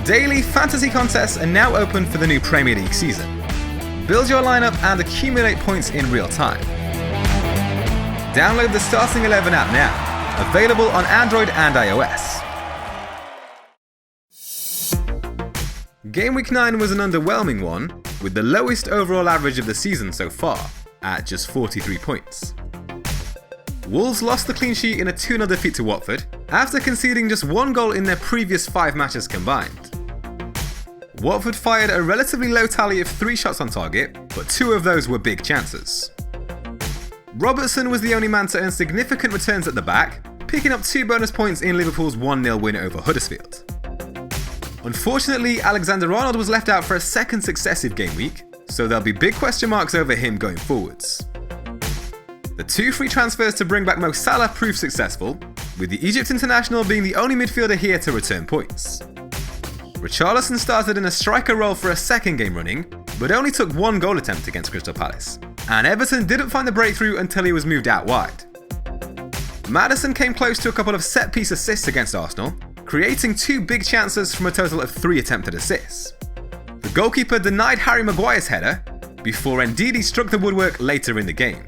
Daily fantasy contests are now open for the new Premier League season. Build your lineup and accumulate points in real time. Download the Starting 11 app now, available on Android and iOS. Gameweek 9 was an underwhelming one, with the lowest overall average of the season so far, at just 43 points. Wolves lost the clean sheet in a 2-0 defeat to Watford, after conceding just one goal in their previous 5 matches combined. Watford fired a relatively low tally of 3 shots on target, but 2 of those were big chances. Robertson was the only man to earn significant returns at the back, picking up 2 bonus points in Liverpool's 1-0 win over Huddersfield. Unfortunately, Alexander-Arnold was left out for a second successive game week, so there'll be big question marks over him going forwards. The 2 free transfers to bring back Mo Salah proved successful, with the Egypt international being the only midfielder here to return points. Richarlison started in a striker role for a second game running, but only took 1 goal attempt against Crystal Palace, and Everton didn't find the breakthrough until he was moved out wide. Maddison came close to a couple of set-piece assists against Arsenal, creating 2 big chances from a total of 3 attempted assists. The goalkeeper denied Harry Maguire's header, before Ndidi struck the woodwork later in the game.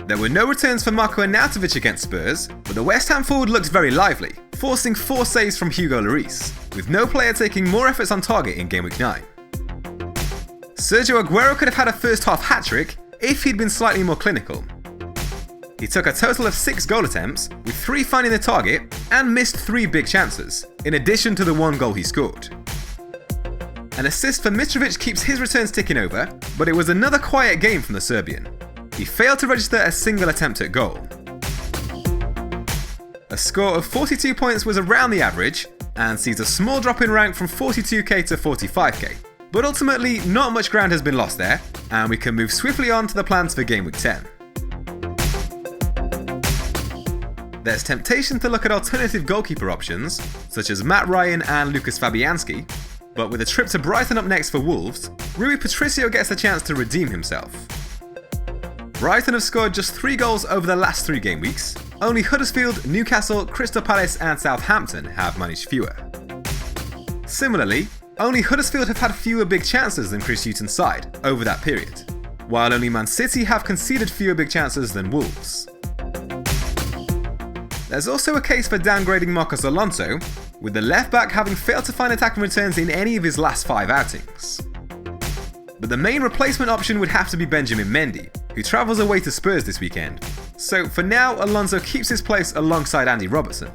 There were no returns for Marco Arnautovic against Spurs, but the West Ham forward looked very lively, forcing 4 saves from Hugo Lloris, with no player taking more efforts on target in Gameweek 9. Sergio Aguero could have had a first half hat-trick if he'd been slightly more clinical. He took a total of 6 goal attempts, with 3 finding the target, and missed 3 big chances, in addition to the 1 goal he scored. An assist for Mitrovic keeps his returns ticking over, but it was another quiet game from the Serbian. He failed to register a single attempt at goal. A score of 42 points was around the average, and sees a small drop in rank from 42k to 45k. But ultimately, not much ground has been lost there, and we can move swiftly on to the plans for Gameweek 10. There's temptation to look at alternative goalkeeper options, such as Matt Ryan and Lucas Fabianski, but with a trip to Brighton up next for Wolves, Rui Patricio gets a chance to redeem himself. Brighton have scored just 3 goals over the last 3 game weeks. Only Huddersfield, Newcastle, Crystal Palace and Southampton have managed fewer. Similarly, only Huddersfield have had fewer big chances than Chris Hughton's side over that period, while only Man City have conceded fewer big chances than Wolves. There's also a case for downgrading Marcos Alonso, with the left-back having failed to find attacking returns in any of his last 5 outings. But the main replacement option would have to be Benjamin Mendy, who travels away to Spurs this weekend, so for now Alonso keeps his place alongside Andy Robertson.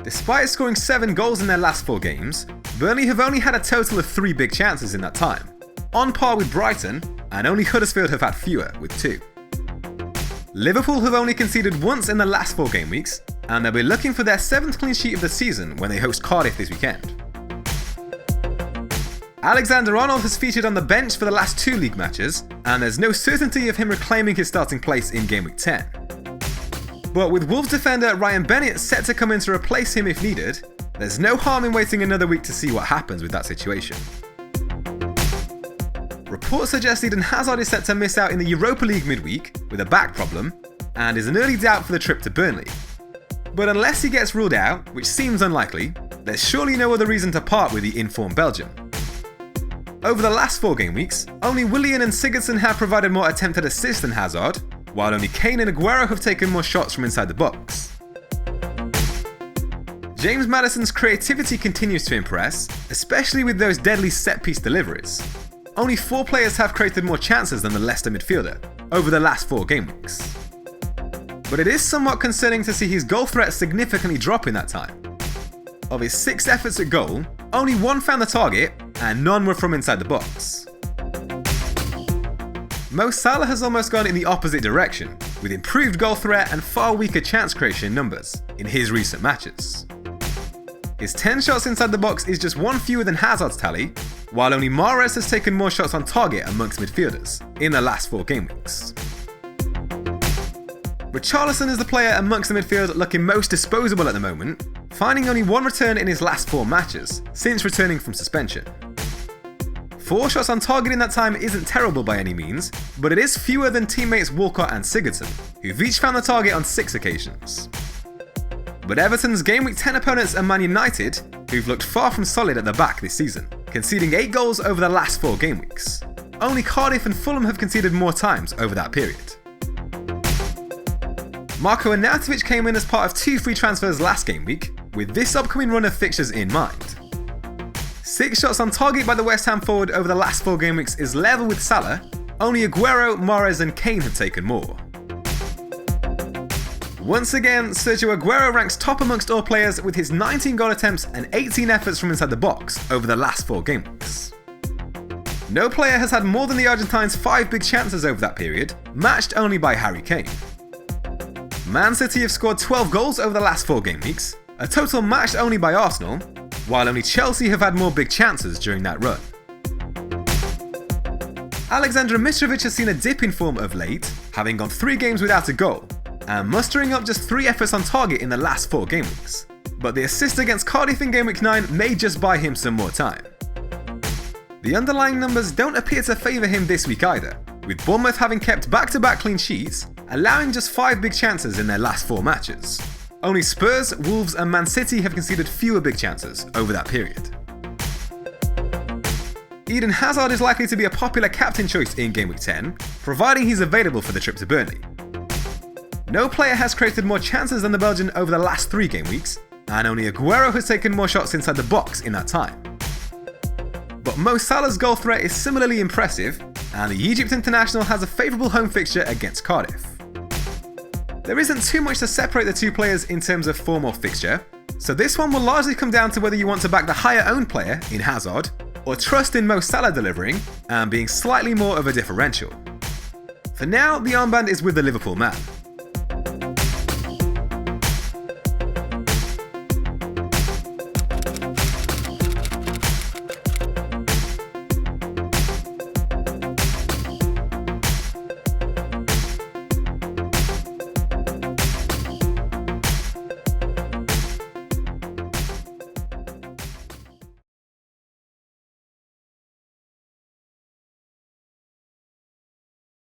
Despite scoring 7 goals in their last 4 games, Burnley have only had a total of 3 big chances in that time, on par with Brighton, and only Huddersfield have had fewer, with 2. Liverpool have only conceded once in the last 4 game weeks, and they'll be looking for their 7th clean sheet of the season when they host Cardiff this weekend. Alexander-Arnold has featured on the bench for the last 2 league matches, and there's no certainty of him reclaiming his starting place in Gameweek 10. But with Wolves defender Ryan Bennett set to come in to replace him if needed, there's no harm in waiting another week to see what happens with that situation. Reports suggest Eden Hazard is set to miss out in the Europa League midweek with a back problem, and is an early doubt for the trip to Burnley. But unless he gets ruled out, which seems unlikely, there's surely no other reason to part with the informed Belgian. Over the last 4 game weeks, only Willian and Sigurdsson have provided more attempted assists than Hazard, while only Kane and Aguero have taken more shots from inside the box. James Maddison's creativity continues to impress, especially with those deadly set-piece deliveries. Only 4 players have created more chances than the Leicester midfielder over the last 4 game weeks. But it is somewhat concerning to see his goal threat significantly drop in that time. Of his 6 efforts at goal, only 1 found the target, and none were from inside the box. Mo Salah has almost gone in the opposite direction, with improved goal threat and far weaker chance creation numbers in his recent matches. His 10 shots inside the box is just 1 fewer than Hazard's tally, while only Mahrez has taken more shots on target amongst midfielders in the last 4 game weeks. Richarlison is the player amongst the midfield looking most disposable at the moment, finding only 1 return in his last 4 matches since returning from suspension. 4 shots on target in that time isn't terrible by any means, but it is fewer than teammates Walcott and Sigurdsson, who've each found the target on 6 occasions. But Everton's Game Week 10 opponents are Man United, who've looked far from solid at the back this season, conceding 8 goals over the last 4 game weeks. Only Cardiff and Fulham have conceded more times over that period. Marco Arnautovic came in as part of 2 free transfers last game week, with this upcoming run of fixtures in mind. 6 shots on target by the West Ham forward over the last 4 game weeks is level with Salah. Only Aguero, Mahrez and Kane have taken more. Once again, Sergio Aguero ranks top amongst all players with his 19 goal attempts and 18 efforts from inside the box over the last 4 game weeks. No player has had more than the Argentines' 5 big chances over that period, matched only by Harry Kane. Man City have scored 12 goals over the last 4 game weeks, a total matched only by Arsenal, while only Chelsea have had more big chances during that run. Alexander Mitrovic has seen a dip in form of late, having gone 3 games without a goal, and mustering up just 3 efforts on target in the last 4 game weeks. But the assist against Cardiff in Game Week 9 may just buy him some more time. The underlying numbers don't appear to favour him this week either, with Bournemouth having kept back-to-back clean sheets, allowing just 5 big chances in their last 4 matches. Only Spurs, Wolves and Man City have conceded fewer big chances over that period. Eden Hazard is likely to be a popular captain choice in Game Week 10, providing he's available for the trip to Burnley. No player has created more chances than the Belgian over the last 3 game weeks, and only Aguero has taken more shots inside the box in that time. But Mo Salah's goal threat is similarly impressive, and the Egypt international has a favourable home fixture against Cardiff. There isn't too much to separate the 2 players in terms of form or fixture, so this one will largely come down to whether you want to back the higher owned player in Hazard, or trust in Mo Salah delivering and being slightly more of a differential. For now, the armband is with the Liverpool man.